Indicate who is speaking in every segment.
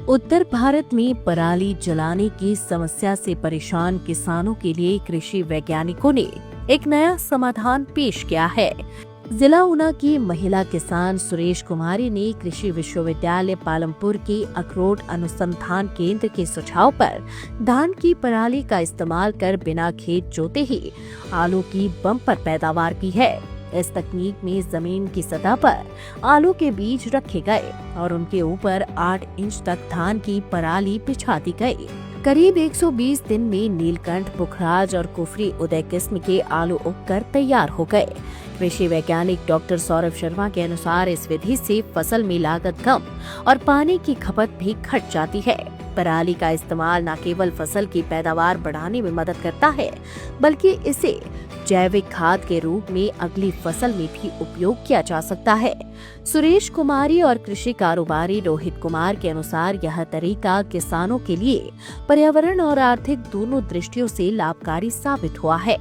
Speaker 1: उत्तर भारत में पराली जलाने की समस्या से परेशान किसानों के लिए कृषि वैज्ञानिकों ने एक नया समाधान पेश किया है। जिला ऊना की महिला किसान सुरेश कुमारी ने कृषि विश्वविद्यालय पालमपुर के अखरोट अनुसंधान केंद्र के सुझाव पर धान की पराली का इस्तेमाल कर बिना खेत जोते ही आलू की बम्पर पैदावार की है। इस तकनीक में जमीन की सतह पर आलू के बीज रखे गए और उनके ऊपर 8 इंच तक धान की पराली बिछा दी गई। करीब 120 दिन में नीलकंठ, पुखराज और कुफरी उदय किस्म के आलू उगकर तैयार हो गए। कृषि वैज्ञानिक डॉक्टर सौरभ शर्मा के अनुसार इस विधि से फसल में लागत कम और पानी की खपत भी घट जाती है। पराली का इस्तेमाल न केवल फसल की पैदावार बढ़ाने में मदद करता है, बल्कि इसे जैविक खाद के रूप में अगली फसल में भी उपयोग किया जा सकता है। सुरेश कुमारी और कृषि कारोबारी रोहित कुमार के अनुसार यह तरीका किसानों के लिए पर्यावरण और आर्थिक दोनों दृष्टियों से लाभकारी साबित हुआ है।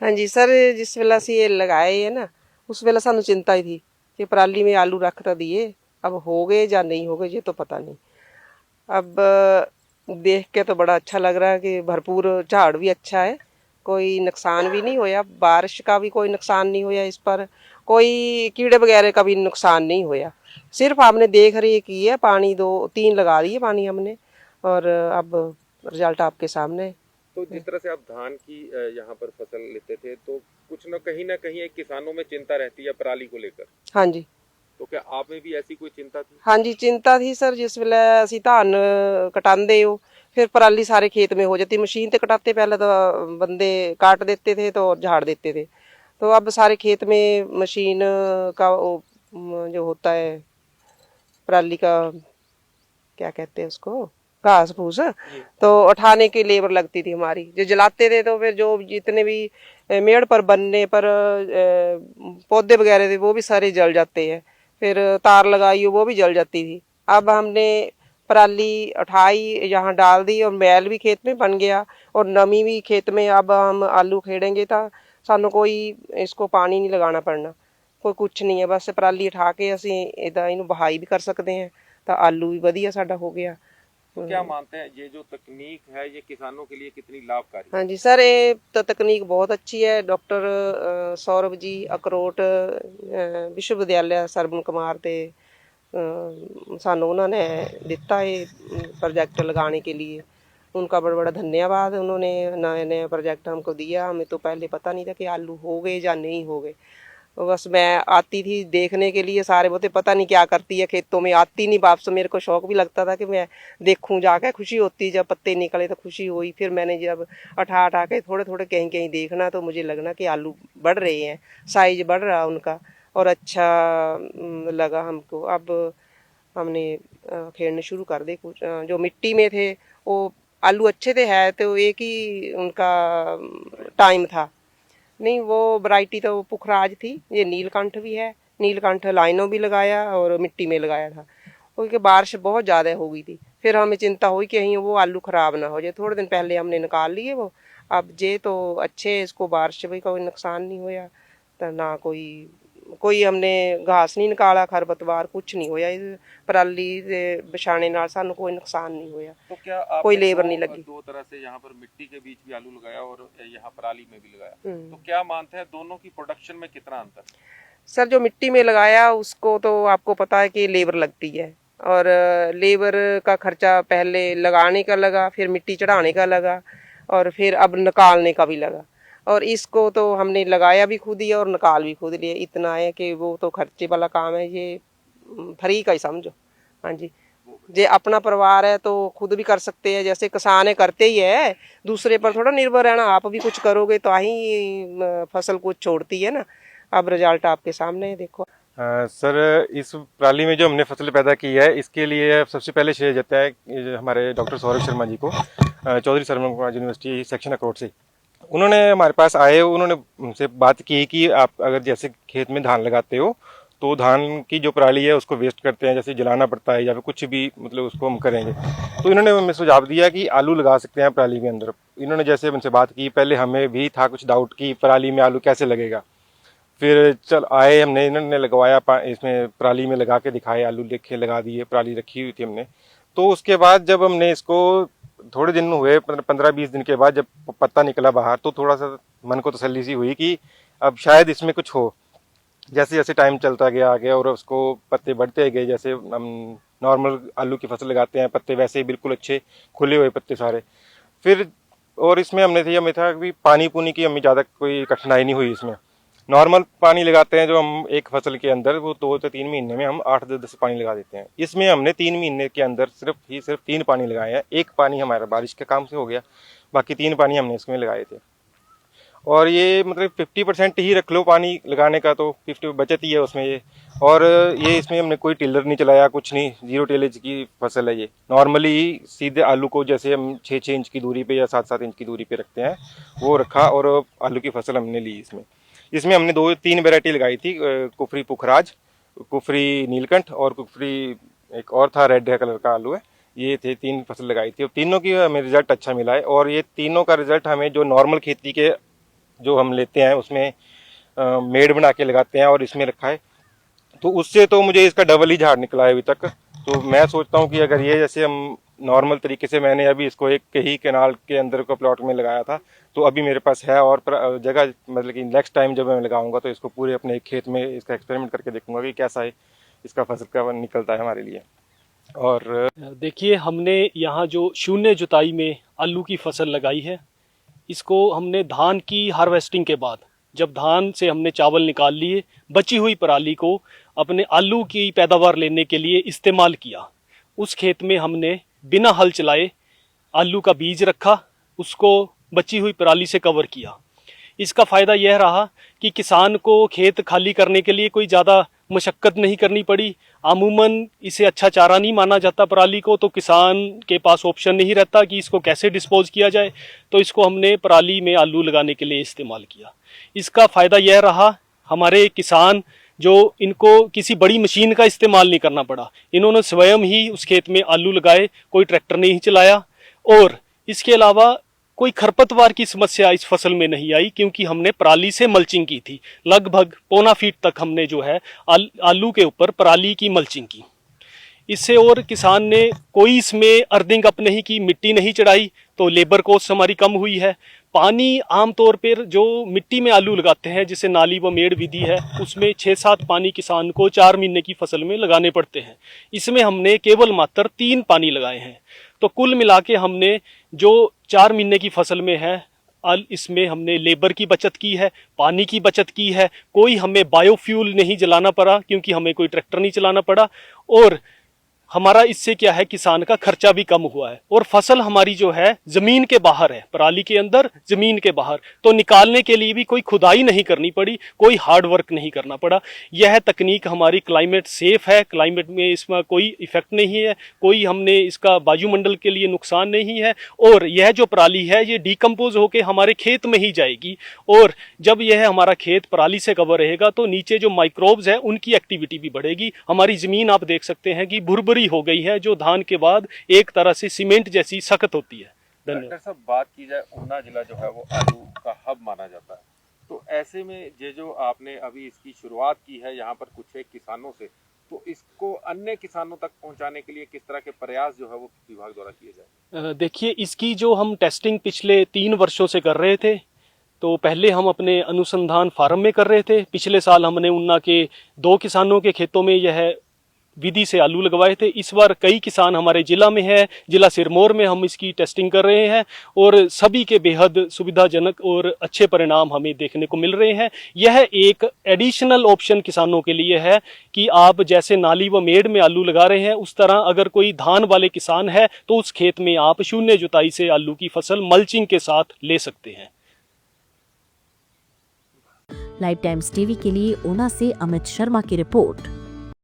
Speaker 2: हाँ जी सर, जिस वेला से ये लगाए है ना, उस वेला सानू चिंता ही थी कि पराली में आलू रख तो दिए, अब हो गए या नहीं हो गए ये तो पता नहीं। अब देख के तो बड़ा अच्छा लग रहा है कि भरपूर झाड़ भी अच्छा है, कोई नुकसान भी नहीं होया, बारिश का भी कोई नुकसान नहीं होया, इस पर कोई कीड़े वगैरह का भी नुकसान नहीं होया। सिर्फ आपने देख रेख की है, पानी 2-3 लगा दिए पानी हमने, और अब रिजल्ट आपके सामने है।
Speaker 3: तो जिस तरह से आप धान की यहाँ पर फसल लेते थे, तो कुछ न कहीं एक किसानों में चिंता रहती है पराली को लेकर।
Speaker 2: हाँ जी।
Speaker 3: तो क्या आप में भी ऐसी कोई चिंता थी?
Speaker 2: हाँ जी, चिंता थी सर। जिस वेले असी धान कटांदे हो, फिर पराली सारे खेत में हो जाती। मशीन से कटाते पहले तो बंदे काट देते थे तो झाड़ देते थे, तो अब सारे खेत में मशीन का जो होता है पराली का, क्या कहते हैं उसको, घास फूस, तो उठाने की लेबर लगती थी हमारी। जो जलाते थे तो फिर जो जितने भी मेड़ पर बनने पर पौधे वगैरह थे वो भी सारे जल जाते हैं। फिर तार लगाई वो भी जल जाती थी। अब हमने पराली उठाई, यहाँ डाल दी और मैल भी खेत में बन गया और नमी भी खेत में। अब हम आलू खेड़ेंगे तो सानू कोई इसको पानी नहीं लगाना पड़ना, कोई कुछ नहीं है, बस पराली उठा के असी इदा इनू बहाई भी कर सकते हैं, तो आलू भी वधिया साडा हो गया।
Speaker 3: तो क्या मानते हैं ये जो तकनीक है ये किसानों के लिए कितनी लाभकारी?
Speaker 2: हाँ जी सर, ये तो तकनीक बहुत अच्छी है। डॉक्टर सौरभ जी अखरोट विश्वविद्यालय सरवन कुमार ते सानू उन्होंने दिता है प्रोजेक्ट लगाने के लिए। उनका बड़ा बड़ा धन्यवाद। उन्होंने नया नया प्रोजेक्ट हमको दिया, हमें तो पहले पता नहीं था कि आलू हो गए या नहीं हो गए। बस मैं आती थी देखने के लिए, सारे बोलते पता नहीं क्या करती है खेतों में, आती नहीं वापस। मेरे को शौक भी लगता था कि मैं देखूं जाके, खुशी होती जब पत्ते निकले तो खुशी हुई। फिर मैंने जब उठा के थोड़े थोड़े कहीं कहीं देखना तो मुझे लगना कि आलू बढ़ रहे हैं, साइज बढ़ रहा उनका, और अच्छा लगा हमको। अब हमने खेड़ने शुरू कर दे। कुछ जो मिट्टी में थे वो आलू अच्छे थे, है तो एक ही उनका टाइम था। नहीं, वो वैरायटी तो पुखराज थी। ये नीलकंठ भी है, नीलकंठ लाइनों भी लगाया और मिट्टी में लगाया था, क्योंकि बारिश बहुत ज़्यादा हो गई थी। फिर हमें चिंता हुई कि कहीं वो आलू ख़राब ना हो जाए। थोड़े दिन पहले हमने निकाल लिए वो। अब जे तो अच्छे, इसको बारिश भी कोई नुकसान नहीं होया, तो ना कोई हमने घास नहीं निकाला, खरपतवार कुछ नहीं होया। इस पराली दे बिछाने नाल सानू कोई नुकसान नहीं होया।
Speaker 3: तो क्या आपने
Speaker 2: कोई लेबर नहीं लगी।
Speaker 3: दो तरह से यहाँ पर मिट्टी के बीच भी आलू लगाया और यहाँ पराली में भी लगाया, तो क्या मानते हैं दोनों की प्रोडक्शन में कितना अंतर?
Speaker 2: सर, जो मिट्टी में लगाया उसको तो आपको पता है कि लेबर लगती है, और लेबर का खर्चा पहले लगाने का लगा, फिर मिट्टी चढ़ाने का लगा, और फिर अब निकालने का भी लगा। और इसको तो हमने लगाया भी खुद ही और निकाल भी खुद लिए। इतना है कि वो तो खर्चे वाला काम है, ये फ्री का ही समझो। हाँ जी, जे अपना परिवार है तो खुद भी कर सकते हैं, जैसे किसान है करते ही है, दूसरे पर थोड़ा निर्भर रहना। आप भी कुछ करोगे तो ही फसल कुछ छोड़ती है ना। अब रिजल्ट आपके सामने है, देखो।
Speaker 4: सर, इस पराली में जो हमने फसल पैदा की है इसके लिए सबसे पहले श्रेय जाता है हमारे डॉक्टर सौरभ शर्मा जी को, चौधरी सरवन कुमार यूनिवर्सिटी सेक्शन अखरोट से। उन्होंने हमारे पास आए, उन्होंने हमसे बात की कि आप अगर जैसे खेत में धान लगाते हो तो धान की जो पराली है उसको वेस्ट करते हैं, जैसे जलाना पड़ता है या फिर कुछ भी, मतलब उसको हम करेंगे। तो इन्होंने हमें सुझाव दिया कि आलू लगा सकते हैं पराली के अंदर। इन्होंने जैसे हमसे बात की, पहले हमें भी था कुछ डाउट कि पराली में आलू कैसे लगेगा। फिर चल आए, हमने इन्होंने लगवाया, इसमें पराली में लगा के दिखाए, आलू देखे, लगा दिए, पराली रखी हुई थी हमने। तो उसके बाद जब हमने इसको थोड़े दिन हुए 15-20 दिन के बाद जब पत्ता निकला बाहर, तो थोड़ा सा मन को तसल्ली सी हुई कि अब शायद इसमें कुछ हो। जैसे जैसे टाइम चलता गया आगे और उसको पत्ते बढ़ते गए, जैसे हम नॉर्मल आलू की फसल लगाते हैं, पत्ते वैसे ही बिल्कुल अच्छे खुले हुए पत्ते सारे। फिर और इसमें हमें था कि पानी पुनी की हमें ज़्यादा कोई कठिनाई नहीं हुई। इसमें नॉर्मल पानी लगाते हैं जो हम एक फसल के अंदर, वो 2 से 3 महीने में हम 8-10 पानी लगा देते हैं। इसमें हमने 3 महीने के अंदर सिर्फ 3 पानी लगाए हैं। 1 पानी हमारा बारिश के काम से हो गया, बाकी 3 पानी हमने इसमें लगाए थे। और ये मतलब 50% ही रख लो पानी लगाने का, तो 50 बचत ही है उसमें ये। और ये इसमें हमने कोई टिलर नहीं चलाया, कुछ नहीं, 0 टिलेज की फसल है ये। नॉर्मली सीधे आलू को जैसे हम 6-6 इंच की दूरी पे या 7-7 इंच की दूरी पे रखते हैं, वो रखा और आलू की फसल हमने ली। इसमें हमने 2-3 वैरायटी लगाई थी, कुफरी पुखराज, कुफरी नीलकंठ और कुफरी एक और था रेड कलर का आलू है। ये थे 3 फसल लगाई थी और तीनों की हमें रिजल्ट अच्छा मिला है। और ये तीनों का रिजल्ट हमें जो नॉर्मल खेती के जो हम लेते हैं उसमें मेड़ बना के लगाते हैं और इसमें रखा है, तो उससे तो मुझे इसका डबल ही झाड़ निकला है अभी तक। तो मैं सोचता हूँ कि अगर ये जैसे हम नॉर्मल तरीके से, मैंने अभी इसको एक ही कैनाल के अंदर को प्लॉट में लगाया था, तो अभी मेरे पास है और जगह, मतलब कि नेक्स्ट टाइम जब मैं लगाऊंगा तो इसको पूरे अपने खेत में इसका एक्सपेरिमेंट करके देखूंगा कि कैसा है इसका फसल का निकलता है हमारे लिए। और
Speaker 5: देखिए, हमने यहाँ जो शून्य जुताई में आलू की फसल लगाई है, इसको हमने धान की हार्वेस्टिंग के बाद, जब धान से हमने चावल निकाल लिए, बची हुई पराली को अपने आलू की पैदावार लेने के लिए इस्तेमाल किया। उस खेत में हमने बिना हल चलाए आलू का बीज रखा, उसको बची हुई पराली से कवर किया। इसका फ़ायदा यह रहा कि किसान को खेत खाली करने के लिए कोई ज़्यादा मशक्क़त नहीं करनी पड़ी। अमूमन इसे अच्छा चारा नहीं माना जाता पराली को, तो किसान के पास ऑप्शन नहीं रहता कि इसको कैसे डिस्पोज किया जाए, तो इसको हमने पराली में आलू लगाने के लिए इस्तेमाल किया। इसका फ़ायदा यह रहा, हमारे किसान जो, इनको किसी बड़ी मशीन का इस्तेमाल नहीं करना पड़ा, इन्होंने स्वयं ही उस खेत में आलू लगाए, कोई ट्रैक्टर नहीं चलाया। और इसके अलावा कोई खरपतवार की समस्या इस फसल में नहीं आई, क्योंकि हमने पराली से मल्चिंग की थी। लगभग 1.25 फीट तक हमने जो है आलू के ऊपर पराली की मल्चिंग की। इससे और किसान ने कोई इसमें अर्थिंग अप नहीं की, मिट्टी नहीं चढ़ाई, तो लेबर कॉस्ट हमारी कम हुई है। पानी आमतौर पर जो मिट्टी में आलू लगाते हैं, जिसे नाली व मेड़ विधि है, उसमें 6-7 पानी किसान को 4 महीने की फसल में लगाने पड़ते हैं। इसमें हमने केवल मात्र 3 पानी लगाए हैं। तो कुल मिला के हमने जो 4 महीने की फसल में है, इसमें हमने लेबर की बचत की है, पानी की बचत की है, कोई हमें बायोफ्यूल नहीं जलाना पड़ा, क्योंकि हमें कोई ट्रैक्टर नहीं चलाना पड़ा। और हमारा इससे क्या है, किसान का खर्चा भी कम हुआ है। और फसल हमारी जो है जमीन के बाहर है, पराली के अंदर, जमीन के बाहर, तो निकालने के लिए भी कोई खुदाई नहीं करनी पड़ी, कोई हार्ड वर्क नहीं करना पड़ा। यह तकनीक हमारी क्लाइमेट सेफ है, क्लाइमेट में इसमें कोई इफेक्ट नहीं है, कोई हमने इसका वायुमंडल के लिए नुकसान नहीं है। और यह जो पराली है, ये डिकम्पोज होकर हमारे खेत में ही जाएगी, और जब यह हमारा खेत पराली से कवर रहेगा तो नीचे जो माइक्रोब्स है उनकी एक्टिविटी भी बढ़ेगी। हमारी जमीन आप देख सकते हैं कि भुरभुरी हो गई है, जो धान के बाद एक तरह से सीमेंट जैसी सख्त होती है।
Speaker 3: डॉक्टर साहब, बात की जाए, ऊना जिला जो है वो आलू का हब माना जाता है, तो ऐसे में ये जो आपने अभी इसकी शुरुआत की है यहाँ पर कुछ एक किसानों से, तो इसको अन्य किसानों तक पहुँचाने के लिए किस तरह के प्रयास जो है वो विभाग द्वारा किए जाए?
Speaker 5: देखिए, इसकी जो हम टेस्टिंग पिछले 3 वर्षों से कर रहे थे, तो पहले हम अपने अनुसंधान फार्म में कर रहे थे। पिछले साल हमने ऊना के 2 किसानों के खेतों में यह विधि से आलू लगवाए थे। इस बार कई किसान हमारे जिला में है, जिला सिरमौर में हम इसकी टेस्टिंग कर रहे हैं, और सभी के बेहद सुविधाजनक और अच्छे परिणाम हमें देखने को मिल रहे हैं। यह एक एडिशनल ऑप्शन किसानों के लिए है कि आप जैसे नाली व मेड़ में आलू लगा रहे हैं, उस तरह अगर कोई धान वाले किसान है तो उस खेत में आप शून्य जुताई से आलू की फसल मल्चिंग के साथ ले सकते हैं।
Speaker 1: लाइव टाइम्स टीवी के लिए ऊना से अमित शर्मा की रिपोर्ट।